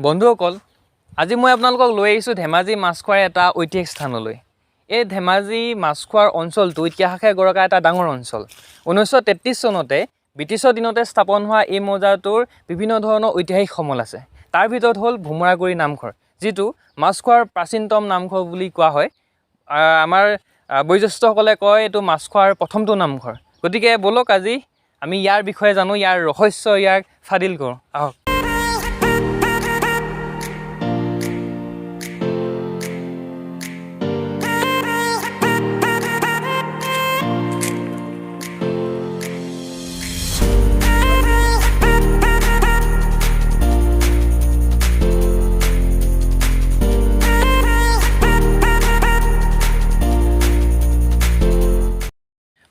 বন্ধুসকল আজি মই আপোনালোকক লৈ আহিছোঁ ধেমাজি মাছখোৱাৰ এটা ঐতিহাসিক স্থানলৈ। এই ধেমাজি মাছখোৱাৰ অঞ্চলটো ইতিহাসে গৰকা এটা ডাঙৰ অঞ্চল। 1933 চনতে ব্ৰিটিছৰ দিনতে স্থাপন হোৱা এই মৌজাটোৰ বিভিন্ন ধৰণৰ ঐতিহাসিক সমল আছে। তাৰ ভিতৰত হ'ল ভোমোৰাগুৰি নামঘৰ, যিটো মাছখোৱাৰ প্ৰাচীনতম নামঘৰ বুলি কোৱা হয়। আমাৰ বয়োজ্যেষ্ঠসকলে কয় এইটো মাছখোৱাৰ প্ৰথমটো নামঘৰ। গতিকে বলক আজি আমি ইয়াৰ বিষয়ে জানো, ইয়াৰ ৰহস্য ইয়াক ফাদিল কৰোঁ। আহক।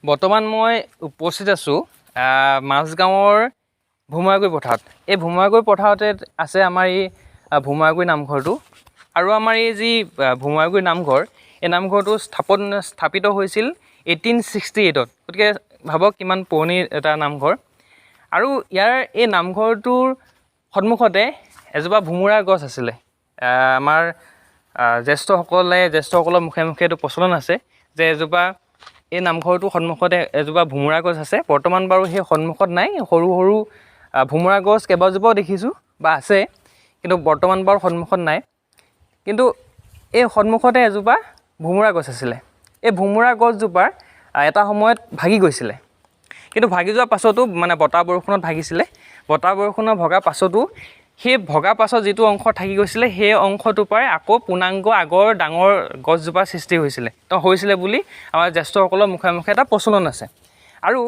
বৰ্তমান মই উপস্থিত আছোঁ মাজগাঁৱৰ ভোমোৰাগুৰি পথাৰত। এই ভোমোৰাগুৰি পথাৰতে আছে আমাৰ এই ভোমোৰাগুৰি নামঘৰটো। আৰু আমাৰ এই যি ভোমোৰাগুৰি নামঘৰ, এই নামঘৰটো স্থাপিত হৈছিল 1868-ত। গতিকে ভাবক কিমান পুৰণি এটা নামঘৰ। আৰু ইয়াৰ এই নামঘৰটোৰ সন্মুখতে এজোপা ভোমোৰা গছ আছিলে। আমাৰ জ্যেষ্ঠসকলৰ মুখে মুখে এইটো প্ৰচলন আছে যে এই নামঘৰটোৰ সন্মুখতে এজোপা ভোমোৰা গছ আছে। বৰ্তমান বাৰু সেই সন্মুখত নাই, সৰু সৰু ভোমোৰা গছ কেইবাজোপাও দেখিছোঁ বা আছে, কিন্তু বৰ্তমান বাৰু সন্মুখত নাই। কিন্তু এই সন্মুখতে এজোপা ভোমোৰা গছ আছিলে। এই ভোমোৰা গছজোপা এটা সময়ত ভাগি গৈছিলে, কিন্তু ভাগি যোৱাৰ পাছতো মানে বতাহ বৰষুণত ভাগিছিলে। বতাহ বৰষুণত ভগাৰ পাছতো সেই ভগাৰ পাছত যিটো অংশ থাকি গৈছিলে, সেই অংশটোৰ পৰাই আকৌ পূৰ্ণাংগ আগৰ ডাঙৰ গছজোপাৰ সৃষ্টি হৈছিলে বুলি আমাৰ জ্যেষ্ঠসকলৰ মুখে মুখে এটা প্ৰচলন আছে। আৰু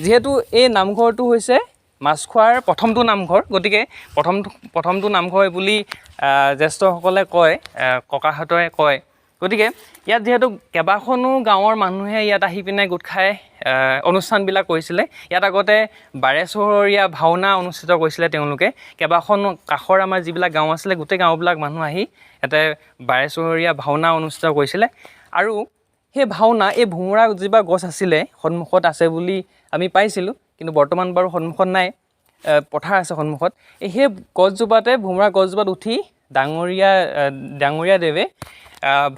যিহেতু এই নামঘৰটো হৈছে মাছখোৱাৰ প্ৰথমটো নামঘৰ, গতিকে প্ৰথমটো নামঘৰ বুলি জ্যেষ্ঠসকলে কয়, ককাহঁতে কয়। গতিকে ইয়াত যিহেতু কেইবাখনো গাঁৱৰ মানুহে ইয়াত আহি পিনে গোট খাই অনুষ্ঠানবিলাক কৰিছিলে। ইয়াত আগতে বাৰেচহৰীয়া ভাওনা অনুষ্ঠিত কৰিছিলে তেওঁলোকে। কেইবাখন কাষৰ আমাৰ যিবিলাক গাঁও আছিলে, গোটেই গাঁওবিলাক মানুহ আহি ইয়াতে বাৰেচহৰীয়া ভাওনা অনুষ্ঠিত কৰিছিলে। আৰু সেই ভাওনা এই ভোমোৰা যিবা গছ আছিলে সন্মুখত আছে বুলি আমি পাইছিলোঁ, কিন্তু বৰ্তমান বাৰু সন্মুখত নাই, পথাৰ আছে সন্মুখত। সেই গছজোপাতে ভোমোৰা গছজোপাত উঠি ডাঙৰীয়া দেৱে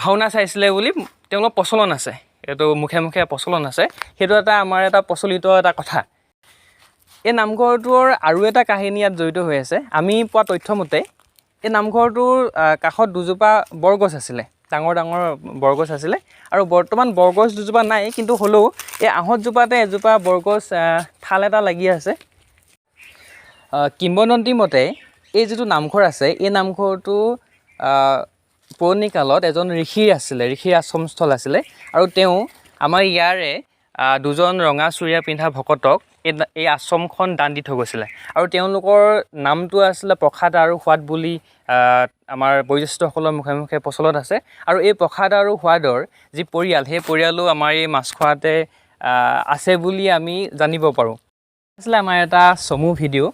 ভাওনা চাইছিলে বুলি তেওঁলোকৰ প্ৰচলন আছে। এইটো মুখে মুখে প্ৰচলন আছে। সেইটো আমাৰ এটা প্ৰচলিত এটা কথা। এই নামঘৰটোৰ আৰু এটা কাহিনী ইয়াত জড়িত হৈ আছে। আমি পোৱা তথ্যমতে এই নামঘৰটোৰ কাষত দুজোপা বৰগছ আছিলে, ডাঙৰ ডাঙৰ বৰগছ আছিলে। আৰু বৰ্তমান বৰগছ দুজোপা নাই, কিন্তু হ'লেও এই আহঁতজোপাতে এজোপা বৰগছ ঠাল এটা লাগি আছে। কিংবদন্তী মতে এই যিটো নামঘৰ আছে, এই নামঘৰটো পুৰণি কালত এজন ঋষিৰ আশ্ৰমস্থল আছিলে। আৰু তেওঁ আমাৰ ইয়াৰে দুজন ৰঙা চুৰীয়া পিন্ধা ভকতক এই আশ্ৰমখন দান দি থৈ গৈছিলে। আৰু তেওঁলোকৰ নামটো আছিলে প্ৰসাদ আৰু সোৱাদ বুলি আমাৰ বয়োজ্যেষ্ঠসকলৰ মুখে মুখে প্ৰচলন আছে। আৰু এই প্ৰসাদ আৰু সোৱাদৰ যি পৰিয়াল, সেই পৰিয়ালো আমাৰ এই মাছখোৱাতে আছে বুলি আমি জানিব পাৰোঁ। আছিলে আমাৰ এটা চমু ভিডিঅ',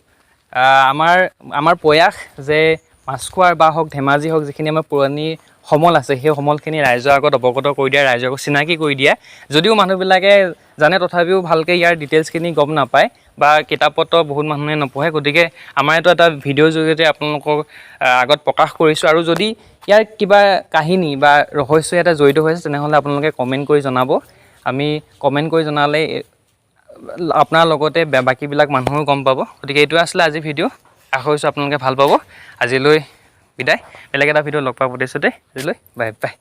আমাৰ প্ৰয়াস যে মাছখোৱাৰ বা হওক ধেমাজি হওক, যিখিনি আমাৰ পুৰণি সমল আছে, সেই সমলখিনি ৰাইজৰ আগত অৱগত কৰি দিয়া, ৰাইজৰ আগত চিনাকি কৰি দিয়া। যদিও মানুহবিলাকে জানে, তথাপিও ভালকৈ ইয়াৰ ডিটেইলছখিনি গম নাপায় বা কিতাপ পত্ৰ বহুত মানুহে নপঢ়ে। গতিকে আমাৰ এইটো এটা ভিডিঅ'ৰ জৰিয়তে আপোনালোকক আগত প্ৰকাশ কৰিছোঁ। আৰু যদি ইয়াৰ কিবা কাহিনী বা ৰহস্য ইয়াতে জড়িত হৈছে, তেনেহ'লে আপোনালোকে কমেণ্ট কৰি জনাব। আমি কমেণ্ট কৰি জনালে আপোনাৰ লগতে বাকীবিলাক মানুহো গম পাব। গতিকে এইটোৱে আছিলে আজিৰ ভিডিঅ'। আশা কৰিছোঁ আপোনালোকে ভাল পাব। আজিলৈ বিদায়। বেলেগ এটা ভিডিঅ' লগ পোৱাৰ প্ৰতিশ্ৰুতি। আজিলৈ বাই বাই।